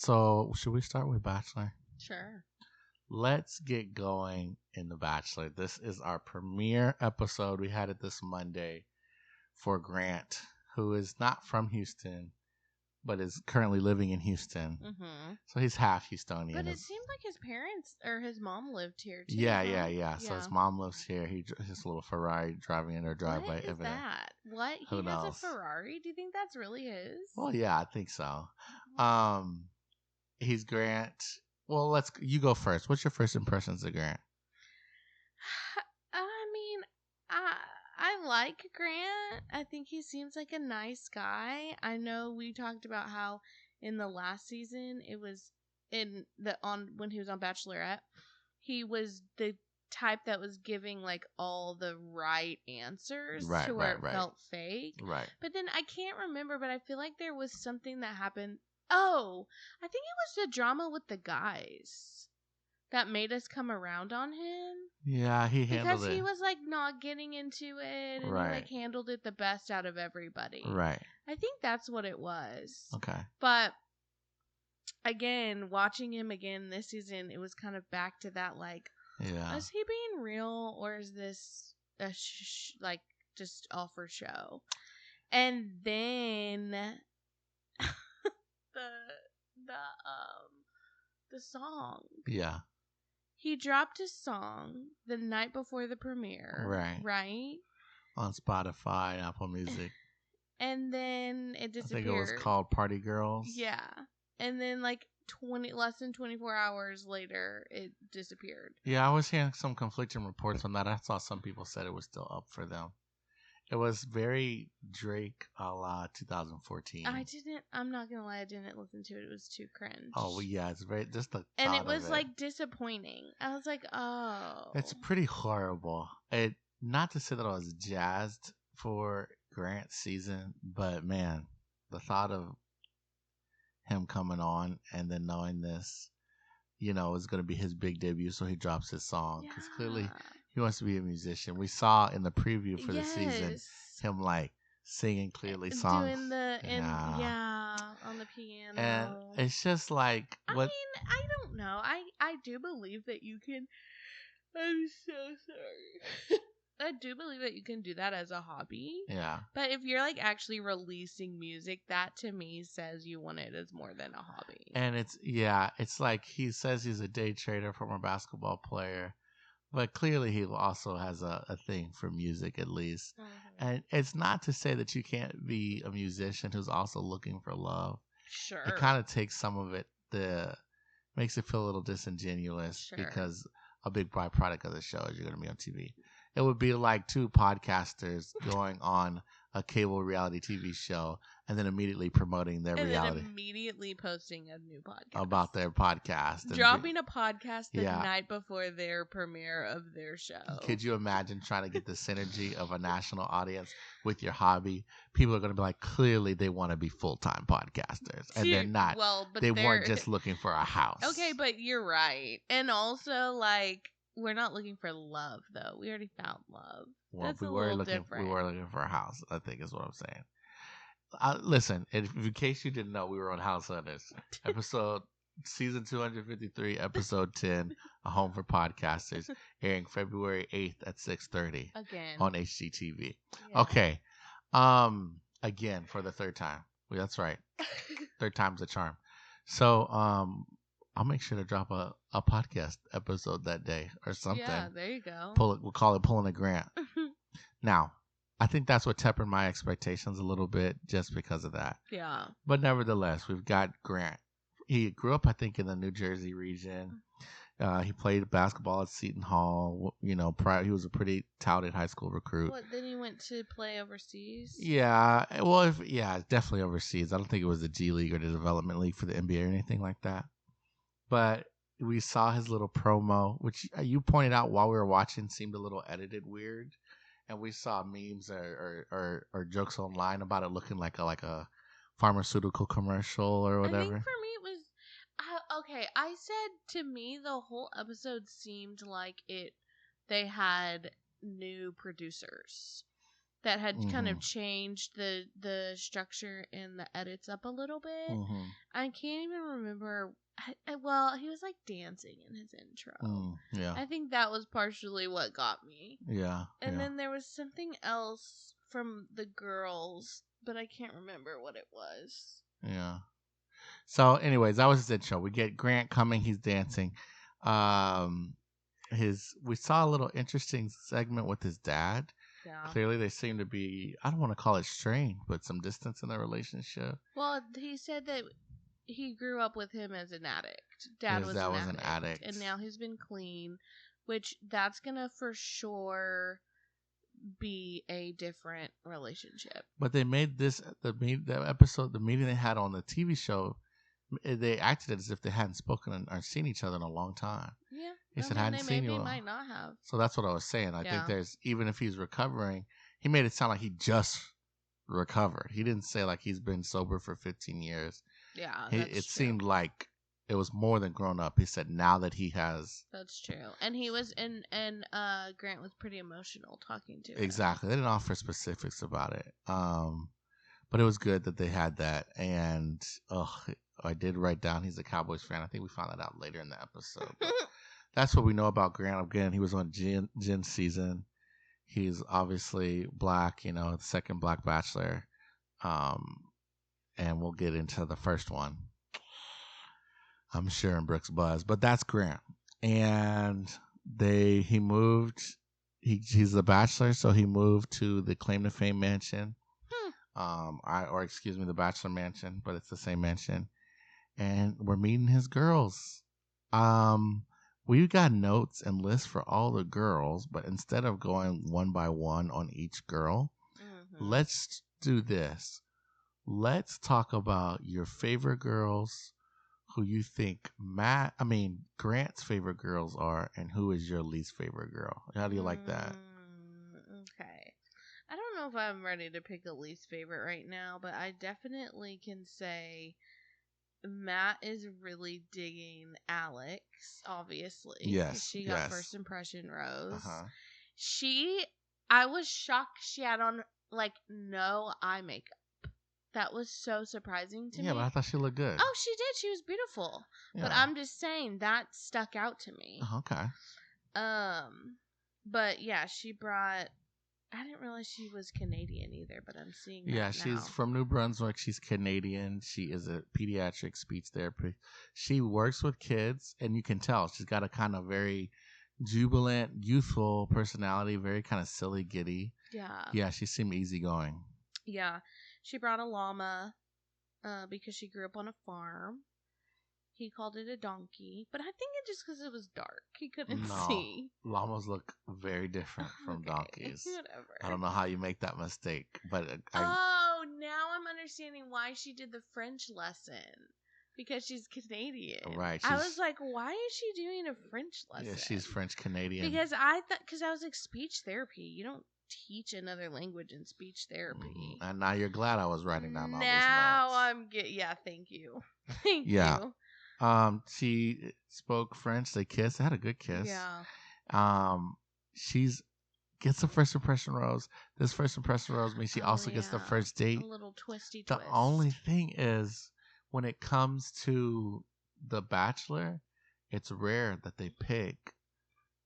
So, should we start with Bachelor? Sure. Let's get going in The Bachelor. This is our premiere episode. We had it this Monday for Grant, who is not from Houston, but is currently living in Houston. Mm-hmm. So he's half Houstonian. But it seemed like his parents or his mom lived here too. Yeah. So his mom lives here. His little Ferrari driving in her driveway. What is that? What? Who He has knows? a Ferrari? Do you think that's really his? Well, yeah, I think so. He's Grant. Well, you go first. What's your first impressions of Grant? I mean, I like Grant. I think he seems like a nice guy. I know we talked about how in the last season it was when he was on Bachelorette, he was the type that was giving like all the right answers to where it felt fake. Right. But then I can't remember, but I feel like there was something that happened. Oh, I think it was the drama with the guys that made us come around on him. Yeah, he handled it. Because he was like not getting into it and he like handled it the best out of everybody. Right. I think that's what it was. Okay. But again, watching him again this season, it was kind of back to that like, is he being real or is this like just all for show? And then the song. Yeah. He dropped a song the night before the premiere. Right? On Spotify, Apple Music. And then it disappeared. I think it was called Party Girls. Yeah. And then like less than 24 hours later, it disappeared. Yeah, I was hearing some conflicting reports on that. I saw some people said it was still up for them. It was very Drake a la 2014. I'm not going to lie, I didn't listen to it. It was too cringe. Oh, well, yeah, it's very, just the and it was like disappointing. I was like, oh. It's pretty horrible. Not to say that I was jazzed for Grant's season, but man, the thought of him coming on and then knowing this, is going to be his big debut, so he drops his song. Because clearly he wants to be a musician. We saw in the preview for the season him like singing clearly songs. Doing on the piano. And it's just like, I mean, I don't know. I do believe that you can. I'm so sorry. I do believe that you can do that as a hobby. Yeah. But if you're like actually releasing music, that to me says you want it as more than a hobby. And it's like he says he's a day trader, former basketball player, but clearly he also has a thing for music at least. Mm-hmm. And it's not to say that you can't be a musician who's also looking for love. Sure. It kind of takes some of it, makes it feel a little disingenuous because a big byproduct of the show is you're going to be on TV. It would be like two podcasters going on a cable reality TV show and then immediately promoting their reality. And then immediately posting a new podcast. About their podcast. Dropping a podcast the night before their premiere of their show. Could you imagine trying to get the synergy of a national audience with your hobby? People are going to be like, clearly they want to be full-time podcasters. And they're not. Well, but they weren't just looking for a house. Okay, but you're right. And also, like, we're not looking for love, though. We already found love. Well, That's we a were little looking. different. We were looking for a house, I think is what I'm saying. Listen, in case you didn't know, we were on House Hunters, season 253, episode 10, A Home for Podcasters, airing February 8th at 6:30 again on HGTV. Yeah. Okay, again for the third time. Well, that's right, third time's a charm. So, I'll make sure to drop a podcast episode that day or something. Yeah, there you go. We'll call it Pulling a Grant. Now, I think that's what tempered my expectations a little bit just because of that. Yeah. But nevertheless, we've got Grant. He grew up, I think, in the New Jersey region. He played basketball at Seton Hall. Prior he was a pretty touted high school recruit. What, then he went to play overseas? Yeah. Well, definitely overseas. I don't think it was the G League or the Development League for the NBA or anything like that. But we saw his little promo, which you pointed out while we were watching seemed a little edited weird. And we saw memes or jokes online about it looking like a pharmaceutical commercial or whatever. I think for me it was okay. I said to me the whole episode seemed like they had new producers. that had kind of changed the structure and the edits up a little bit. I can't even remember. Well, he was like dancing in his intro. Yeah. I think that was partially what got me. Yeah. And then there was something else from the girls, but I can't remember what it was. Yeah. So, anyways, that was his intro. We get Grant coming. He's dancing. We saw a little interesting segment with his dad. Yeah. Clearly, they seem to be, I don't want to call it strained, but some distance in their relationship. Well, he said that he grew up with him as an addict. Dad was an addict. And now he's been clean, which that's going to for sure be a different relationship. But they made the episode, the meeting they had on the TV show, they acted as if they hadn't spoken or seen each other in a long time. Yeah. He said, I hadn't seen you. Maybe might not have. So that's what I was saying. I think there's, even if he's recovering, he made it sound like he just recovered. He didn't say like he's been sober for 15 years. Yeah, it seemed like it was more than grown up. He said now that he has. That's true. And he was, and Grant was pretty emotional talking to him. Exactly. They didn't offer specifics about it. But it was good that they had that. And I did write down he's a Cowboys fan. I think we found that out later in the episode. But that's what we know about Grant. Again, he was on Jen's season. He's obviously black, the second black Bachelor. And we'll get into the first one, I'm sure, in Brooks Buzz. But that's Grant. And he moved. He's the Bachelor, so he moved to the Claim to Fame mansion. The Bachelor mansion, but it's the same mansion. And we're meeting his girls. We got notes and lists for all the girls, but instead of going one by one on each girl, let's do this. Let's talk about your favorite girls, who you think Grant's favorite girls are, and who is your least favorite girl. How do you like that? Okay. I don't know if I'm ready to pick a least favorite right now, but I definitely can say Matt is really digging Alex, obviously. Yes. She got first impression rose. I was shocked she had on no eye makeup. That was so surprising to me. Yeah, but I thought she looked good. Oh, she did. She was beautiful. Yeah. But I'm just saying that stuck out to me. Okay. But yeah, she brought. I didn't realize she was Canadian either, but I'm seeing that now. She's from New Brunswick. She's Canadian. She is a pediatric speech therapist. She works with kids, and you can tell she's got a kind of very jubilant, youthful personality, very kind of silly, giddy. Yeah. Yeah, she seemed easygoing. Yeah. She brought a llama because she grew up on a farm. He called it a donkey, but I think it just because it was dark. He couldn't see. Llamas look very different from donkeys. Whatever. I don't know how you make that mistake, but now I'm understanding why she did the French lesson. Because she's Canadian. Right. I was like, why is she doing a French lesson? Yeah, she's French Canadian. Because I was like, speech therapy. You don't teach another language in speech therapy. And now you're glad I was writing down all these notes. Now I'm thank you. Thank you. She spoke French. They kissed. They had a good kiss. Yeah. She's gets the first impression rose. This first impression rose means she also gets the first date. A little twisty twist. The only thing is, when it comes to The Bachelor, it's rare that they pick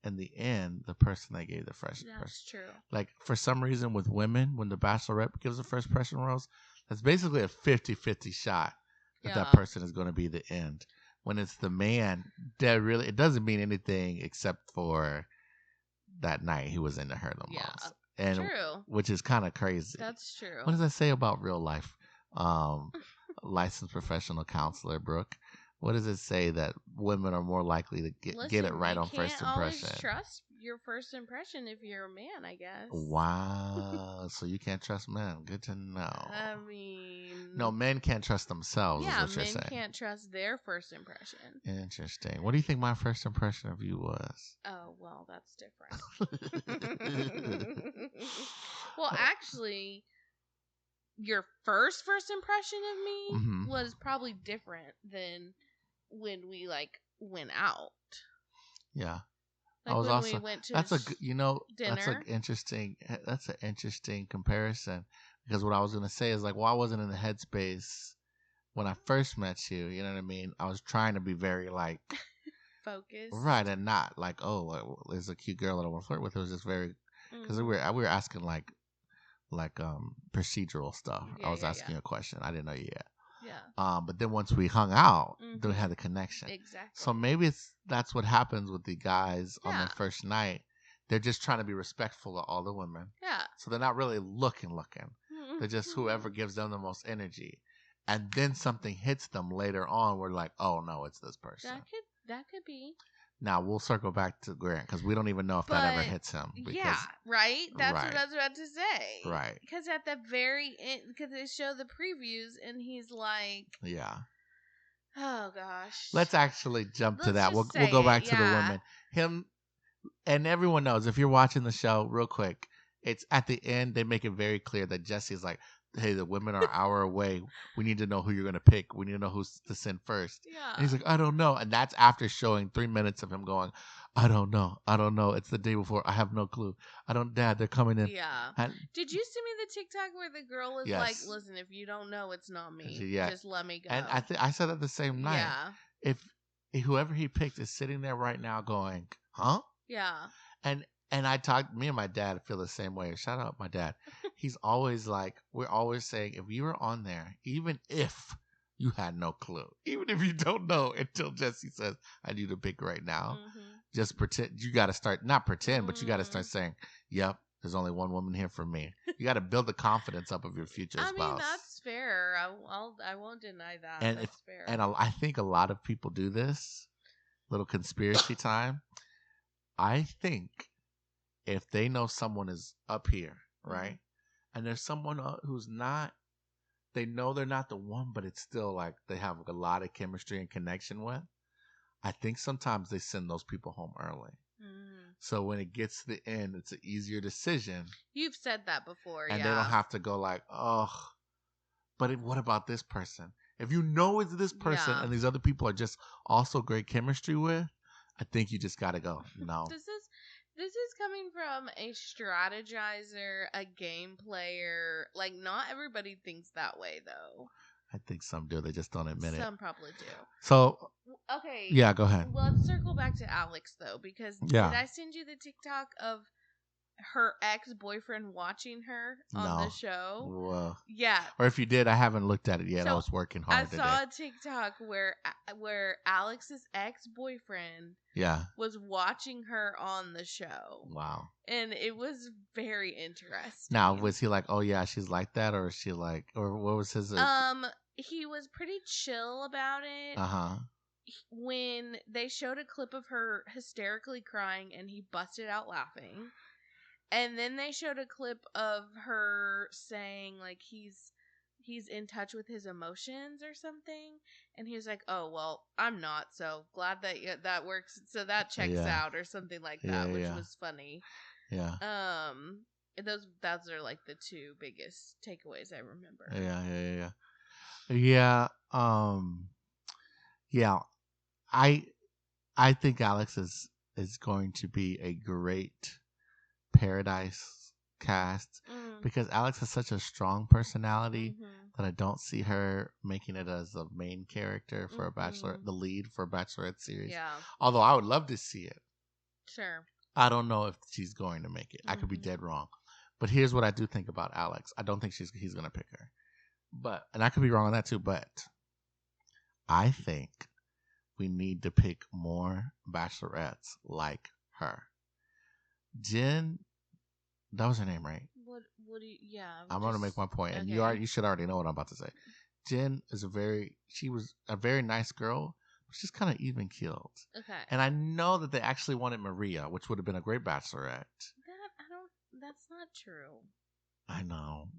in the end the person they gave the first impression. That's true. Like, for some reason with women, when the Bachelorette gives the first impression rose, that's basically a 50-50 shot that person is going to be the end. When it's the man, it doesn't mean anything except for that night he was into her the most. And true. Which is kind of crazy. That's true. What does that say about real life? Licensed professional counselor Brooke. What does it say that women are more likely to get it right on first impression? You can't always trust your first impression if you're a man, I guess. Wow. So you can't trust men. Good to know. I mean... No, men can't trust themselves, is what you're saying. Men can't trust their first impression. Interesting. What do you think my first impression of you was? Oh, well, that's different. Well, actually... Your first impression of me was probably different than when we went out. Yeah. I Like was when we also went to that's a that's dinner. an interesting comparison because what I was gonna say is like, well, I wasn't in the headspace when I first met you. You know what I mean? I was trying to be very like Focused. right and not like, oh, like, there's a cute girl that I want to flirt with. It was just very because we were asking like procedural stuff. I Yeah, was yeah, asking yeah. you a question. I didn't know you yet. Yeah. But then once we hung out, then we had the connection. Exactly. So maybe that's what happens with the guys on their Yeah. first night. They're just trying to be respectful of all the women. Yeah. So they're not really looking. They're just whoever gives them the most energy. And then something hits them later on. We're like, oh no, it's this person. That could be. Now we'll circle back to Grant because we don't even know if that ever hits him. Yeah, right. That's right. what I was about to say. Right. Because at the very end, because they show the previews, and he's like, yeah. Oh gosh. Let's actually jump to that. We'll say go back it, to the women. Him and everyone knows if you're watching the show, real quick, it's at the end they make it very clear that Jesse's like, hey, the women are an hour away. We need to know who you're gonna pick. We need to know who's to send first. Yeah. And he's like, I don't know. And that's after showing 3 minutes of him going, I don't know. It's the day before. I have no clue. Dad, they're coming in. Yeah. And, did you send me the TikTok where the girl was yes. like, listen, if you don't know, it's not me. Yeah. Just let me go. And I said that the same night. Yeah. If whoever he picked is sitting there right now going, huh? Yeah. And me and my dad feel the same way. Shout out my dad. He's always like, we're always saying, if you were on there, even if you had no clue, even if you don't know until Jesse says, I need to pick right now, just pretend. You got to start, not pretend, but you got to start saying, yep, there's only one woman here for me. You got to build the confidence up of your future spouse. I mean, that's fair. I won't deny that. And that's fair. And I think a lot of people do this. Little conspiracy time. I think if they know someone is up here, right? And there's someone who's not, they know they're not the one, but it's still like they have a lot of chemistry and connection with. I think sometimes they send those people home early. So when it gets to the end, it's an easier decision. You've said that before, and they don't have to go like, oh, but what about this person? If you know it's this person and these other people are just also great chemistry with, I think you just got to go, no. This is coming from a strategizer, a game player. Like, not everybody thinks that way, though. I think some do. They just don't admit it. Some probably do. So, okay. Yeah, go ahead. Let's circle back to Alex, though, because did I send you the TikTok of her ex-boyfriend watching her on the show? Well, yeah. Or if you did, I haven't looked at it yet. So I was working hard today. I saw a TikTok where Alex's ex-boyfriend was watching her on the show. Wow. And it was very interesting. Now, was he like, oh yeah, she's like that, or is she like, or what was his he was pretty chill about it. When they showed a clip of her hysterically crying and he busted out laughing. And then they showed a clip of her saying like he's in touch with his emotions or something, and he was like, "Oh well, I'm not. So glad that that works. So that checks out or something like that," which was funny. Yeah. Those are like the two biggest takeaways I remember. Yeah. Yeah. I think Alex is going to be a great Paradise cast because Alex has such a strong personality that I don't see her making it as a main character for a Bachelor, the lead for a Bachelorette series. Yeah. Although I would love to see it. Sure. I don't know if she's going to make it. I could be dead wrong. But here's what I do think about Alex. I don't think he's going to pick her. And I could be wrong on that too, but I think we need to pick more Bachelorettes like her. Jen, that was her name, right? What do you, I'm going to make my point, and you should already know what I'm about to say. Jen she was a very nice girl, but she's kind of even keeled. Okay. And I know that they actually wanted Maria, which would have been a great Bachelorette. That's not true. I know,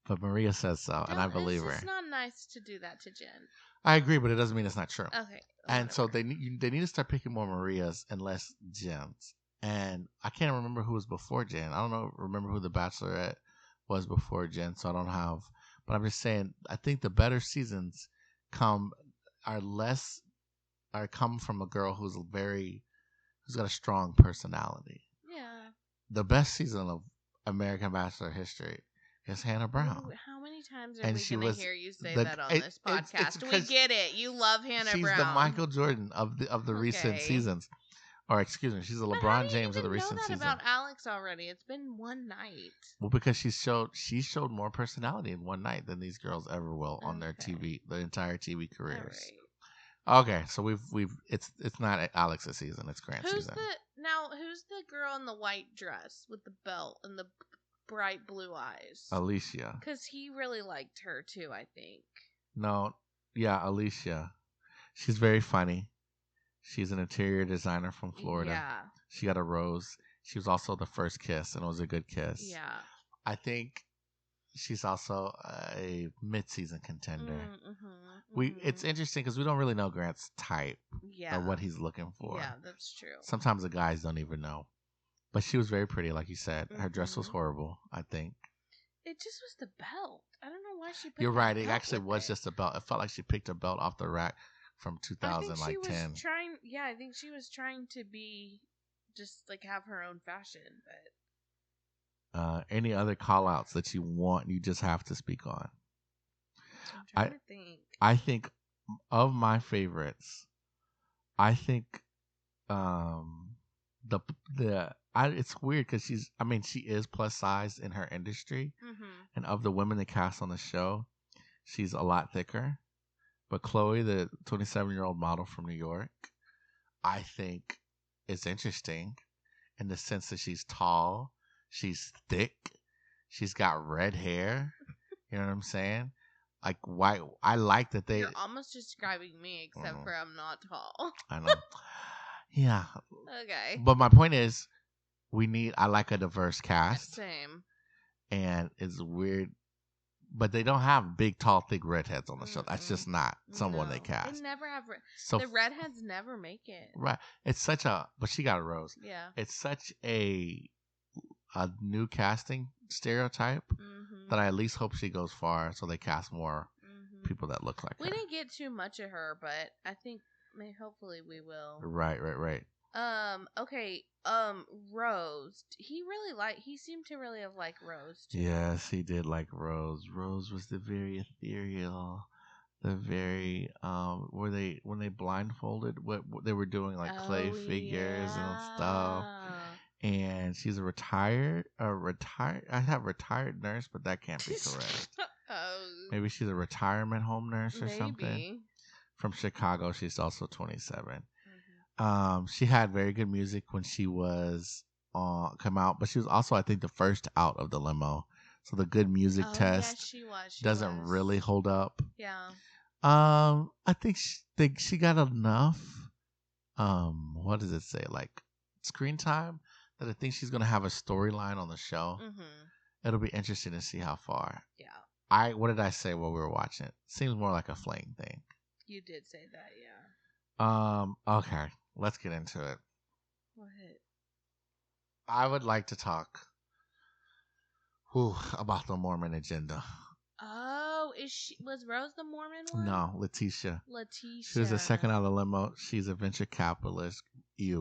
but Maria says so, and I believe her. It's not nice to do that to Jen. I agree, but it doesn't mean it's not true. Okay. And so they need to start picking more Marias and less Jens. And I can't remember who was before Jen. I don't remember who the Bachelorette was before Jen, so I don't have. But I'm just saying, I think the better seasons come from a girl who's very who's got a strong personality. Yeah. The best season of American Bachelor history is Hannah Brown. Ooh, how many times are And we she going to was hear you say the that on this it's podcast? We because get it. You love Hannah she's Brown. the Michael Jordan of the recent Okay. seasons. Or excuse me, she's the But how LeBron do you James of the even know recent that season. about Alex already? It's been one night. Well, because she showed more personality in one night than these girls ever will on their their entire TV All careers. right. Okay, so we've it's not Alex's season, it's Grant's season. Who's the girl in the white dress with the belt and the bright blue eyes? Alicia. Because he really liked her too, I think. No, yeah, Alicia. She's very funny. She's an interior designer from Florida. Yeah. She got a rose. She was also the first kiss, and it was a good kiss. Yeah. I think she's also a mid-season contender. It's interesting because we don't really know Grant's type or what he's looking for. Yeah, that's true. Sometimes the guys don't even know. But she was very pretty, like you said. Her dress was horrible, I think. It just was the belt. I don't know why she put You're right. It actually was just a belt. It felt like she picked a belt off the rack from 2010. I think she was trying to be just like have her own fashion, but any other call outs that you want, you just have to speak on. I'm trying to think. I think of my favorites, I think it's weird because she is plus size in her industry, and of the women that cast on the show, she's a lot thicker. But Chloe, the 27-year-old model from New York, I think is interesting in the sense that she's tall, she's thick, she's got red hair. You know what I'm saying? Like, why? I like that they. You're almost describing me, except for I'm not tall. I know. Yeah. Okay. But my point is, I like a diverse cast. Same. And it's weird, but they don't have big, tall, thick redheads on the show. That's just not someone they cast. They never have. So the redheads never make it. Right. It's but she got a rose. Yeah. It's such a new casting stereotype that I at least hope she goes far, so they cast more people that look like her. We didn't get too much of her, but I think hopefully we will. Right. Okay. Rose. He seemed to really have liked Rose too. Yes, he did like Rose. Rose was the very ethereal, the very when they blindfolded what they were doing, like clay figures and stuff. And she's a retired nurse, but that can't be correct. Maybe she's a retirement home nurse or something. From Chicago. She's also 27. She had very good music when she was come out, but she was also, I think, the first out of the limo. So the good music test she doesn't really hold up. Yeah. I think she got enough. What does it say? Like screen time that I think she's gonna have a storyline on the show. It'll be interesting to see how far. Yeah. What did I say while we were watching it? Seems more like a fling thing. You did say that, yeah. Okay. Let's get into it. Go ahead. I would like to talk about the Mormon agenda. Oh, was Rose the Mormon one? No, Letitia. She was the second out of the limo. She's a venture capitalist.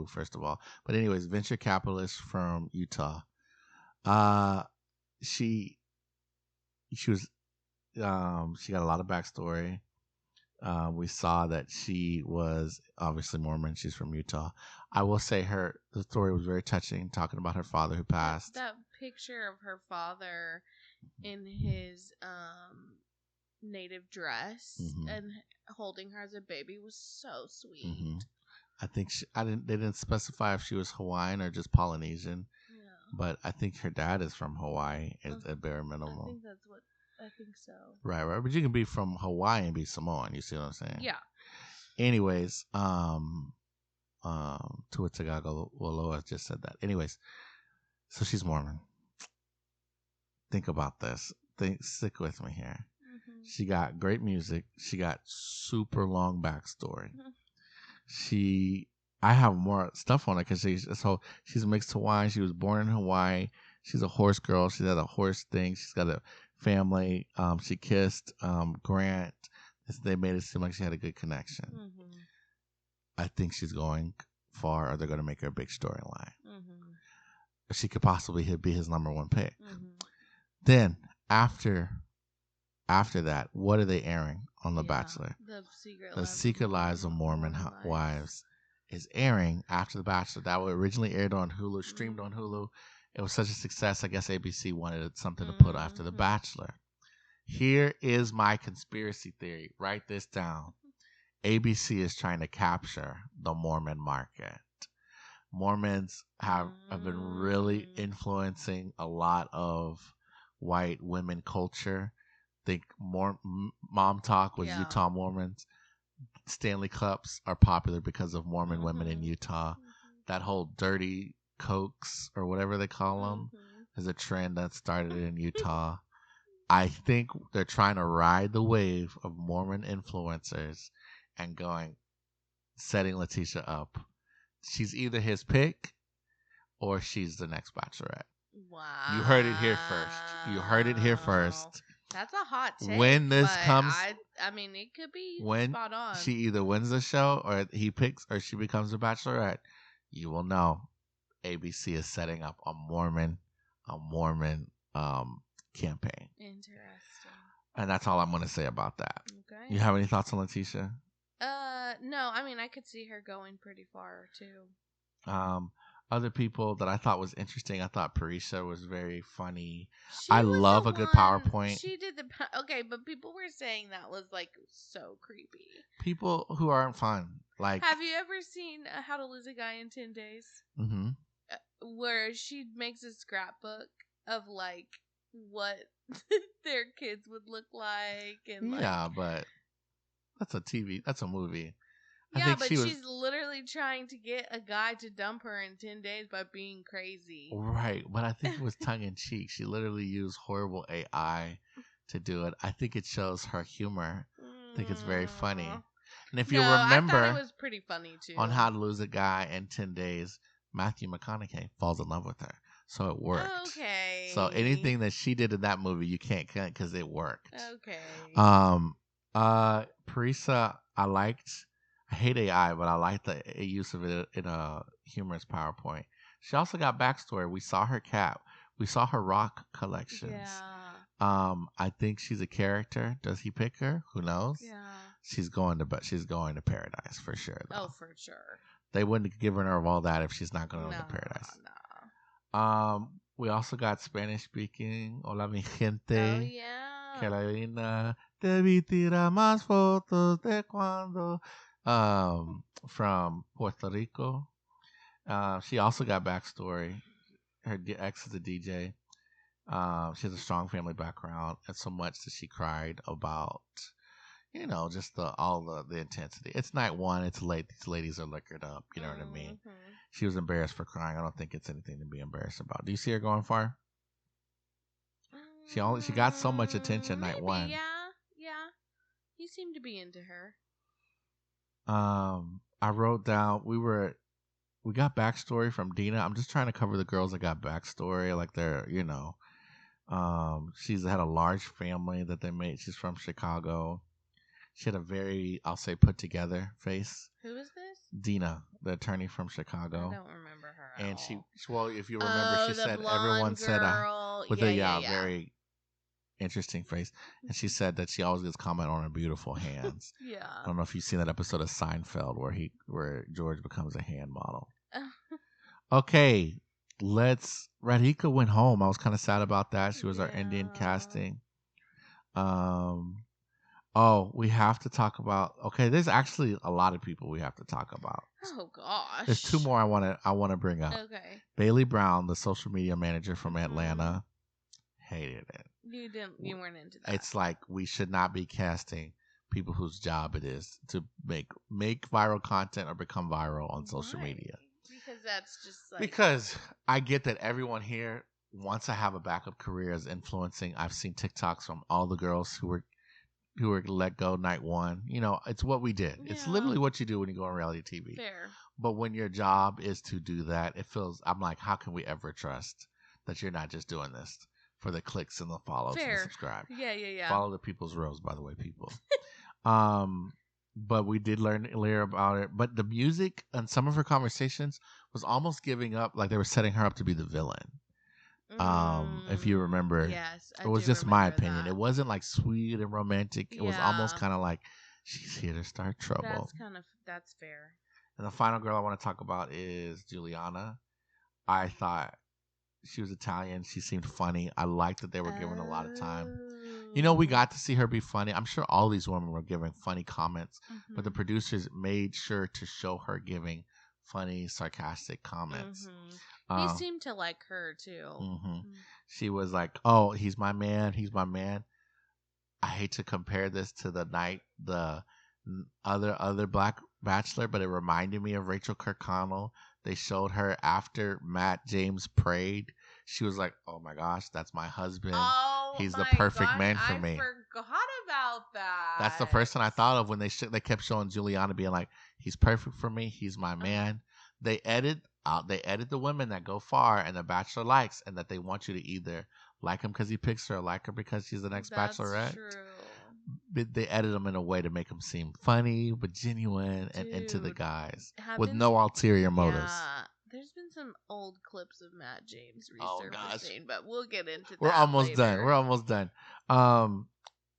First of all. But anyways, venture capitalist from Utah. She was she got a lot of backstory. We saw that she was obviously Mormon. She's from Utah. I will say the story was very touching, talking about her father who passed. That picture of her father in his native dress and holding her as a baby was so sweet. I think they didn't specify if she was Hawaiian or just Polynesian. Yeah. But I think her dad is from Hawaii at bare minimum. I think so. Right. But you can be from Hawaii and be Samoan. You see what I'm saying? Yeah. Anyways, Tua Tagovailoa just said that. Anyways, so she's Mormon. Think about this. Stick with me here. She got great music. She got super long backstory. I have more stuff on her because she's mixed Hawaiian. She was born in Hawaii. She's a horse girl. She had a horse thing. She's got a family. She kissed Grant. They made it seem like she had a good connection. I think she's going far, or they're going to make her a big storyline. Mm-hmm. She could possibly be his number one pick. Mm-hmm. Then after that, what are they airing on The Bachelor? The Secret Lives of Mormon Wives is airing after The Bachelor. That was originally aired on Hulu, streamed on Hulu. It was such a success. I guess ABC wanted something to put after The Bachelor. Here is my conspiracy theory. Write this down. ABC is trying to capture the Mormon market. Mormons have been really influencing a lot of white women culture. Think Mom Talk was Utah Mormons. Stanley Cups are popular because of Mormon women in Utah. That whole dirty Cokes or whatever they call them is a trend that started in Utah. I think they're trying to ride the wave of Mormon influencers and setting Letitia up. She's either his pick or she's the next Bachelorette. Wow. You heard it here first. You heard it here first. That's a hot take. When this comes, I mean, it could be when spot on. She either wins the show or he picks or she becomes a Bachelorette, you will know ABC is setting up a Mormon campaign. Interesting. And that's all I'm going to say about that. Okay. You have any thoughts on Letitia? No. I mean, I could see her going pretty far too. Other people that I thought was interesting. I thought Parisha was very funny. I love a good PowerPoint. She did okay, but people were saying that was like so creepy. People who aren't fun. Like, have you ever seen How to Lose a Guy in 10 Days? Mm-hmm. Where she makes a scrapbook of like what their kids would look like, and but that's a movie. Yeah, but she's literally trying to get a guy to dump her in 10 days by being crazy. Right, but I think it was tongue-in-cheek. She literally used horrible AI to do it. I think it shows her humor. I think it's very funny. And if you remember, I thought it was pretty funny too. On How to Lose a Guy in 10 Days, Matthew McConaughey falls in love with her. So it worked. Okay. So anything that she did in that movie, you can't cut because it worked. Okay. Parisa, I hate AI, but I like the use of it in a humorous PowerPoint. She also got backstory. We saw her cap. We saw her rock collections. Yeah. I think she's a character. Does he pick her? Who knows? Yeah. She's going to Paradise for sure, though. Oh, for sure. They wouldn't give her all that if she's not going to Paradise. No. We also got Spanish speaking. Hola mi gente. Oh yeah. Carolina, te vi tirar más fotos de cuando. From Puerto Rico. She also got backstory. Her ex is a DJ. She has a strong family background, and so much that she cried about, just all the intensity. It's night one. It's late. These ladies are liquored up. You know what I mean? She was embarrassed for crying. I don't think it's anything to be embarrassed about. Do you see her going far? She got so much attention night one. Yeah. He seemed to be into her. I wrote down we got backstory from Dina. I'm just trying to cover the girls that got backstory, like they're she's had a large family that they made. She's from Chicago. She had a very, I'll say, put together face. Who is this? Dina, the attorney from Chicago. I don't remember her. And if you remember, she said everyone said with very interesting face, and she said that she always gets comment on her beautiful hands. Yeah. I don't know if you've seen that episode of Seinfeld where George becomes a hand model. Okay, Radhika went home. I was kind of sad about that. She was our Indian casting. We have to talk about. Okay, there's actually a lot of people we have to talk about. Oh gosh. There's two more I want to bring up. Okay. Bailey Brown, the social media manager from Atlanta, hated it. You weren't into that. It's like we should not be casting people whose job it is to make viral content or become viral on social media. Because that's just like... Because I get that everyone here wants to have a backup career as influencing. I've seen TikToks from all the girls who were let go night one. It's what we did. Yeah. It's literally what you do when you go on reality TV. Fair. But when your job is to do that, I'm like, how can we ever trust that you're not just doing this for the clicks and the follows and the subscribe? Yeah. Follow the people's rose, by the way, people. but we did learn later about it. But the music and some of her conversations was almost giving up, like they were setting her up to be the villain. If you remember, Yes, I it was do just my remember opinion. that. It wasn't like sweet and romantic. It was almost Yeah, kind of like she's here to start trouble. that's fair. And the final girl I want to talk about is Juliana. I thought she was Italian. She seemed funny. I liked that they were given a lot of time. You know, we Oh. got to see her be funny. I'm sure all these women were giving funny comments, but the Mhm. producers made sure to show her giving funny, sarcastic comments. Mhm. He Uh, seemed to like her too. mhm. Mm. She was like, "Oh, he's my man. He's my man." I hate to compare this to the other black bachelor, but it reminded me of Rachel Kirkconnell. They showed her after Matt James prayed. She was like, "Oh my gosh, that's my husband. Oh He's the my perfect gosh, man for I me." forgot about That's the that. person I thought of when they kept showing Juliana being like, "He's perfect for me. He's my man." They edit the women that go far and the bachelor likes, and that they want you to either like him because he picks her, or like her because she's the next That's bachelorette. true. But they edit them in a way to make them seem funny but genuine and into the Dude, guys with haven't no ulterior motives. yeah, there's been some old clips of Matt James Oh gosh, resurfacing, but we'll get into we're that almost done. We're later. almost done. Um,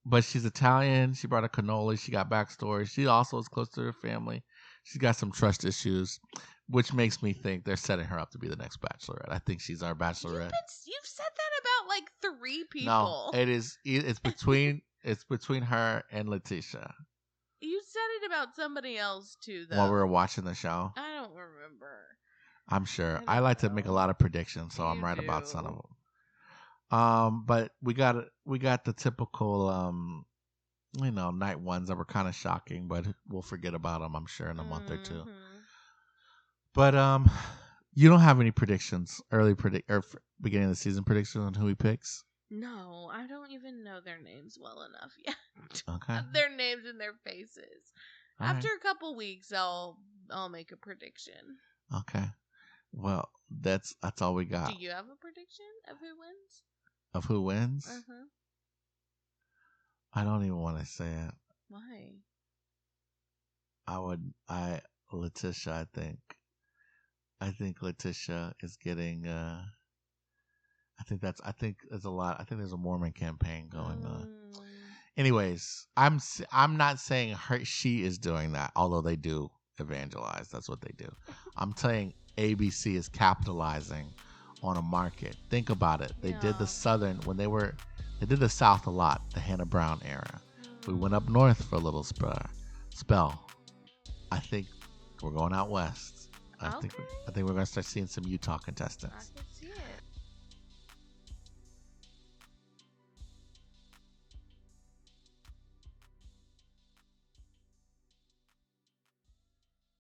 but she's Italian. She brought a cannoli. She got backstory. She also is close to her family. She's got some trust issues, which makes me think they're setting her up to be the next bachelorette. I think she's our bachelorette. You've said that about like 3 No, people. it is. It's between it's between her and Letitia. You said it about somebody else too, While we were though. watching the show, I don't remember. I'm sure. I I don't like to make a know. lot of predictions, so I'm You right about some of do. them. But we got the typical night ones that were kind of shocking, but we'll forget about them, I'm sure, in a month or two. Mhm. But you don't have any predictions, beginning of the season predictions on who he picks? No, I don't even know their names well enough yet. Okay, Their names and their faces. all After right, a couple weeks, I'll make a prediction. okay. Well, that's all we Do got you have a prediction of who wins? of who Uh wins. huh. I don't even want to say it. Why? I Letitia. I think Letitia is getting. I think there's a lot. I think there's a Mormon campaign going on. Anyways, I'm not saying she is doing that, although they do evangelize. That's what they do. I'm saying ABC is capitalizing on a market. Think about it. They did the Yeah. Southern they did the South a lot, the Hannah Brown era. We went up north for a little spell. I think we're going out west. Okay. I think we're going to start seeing some Utah I contestants. can see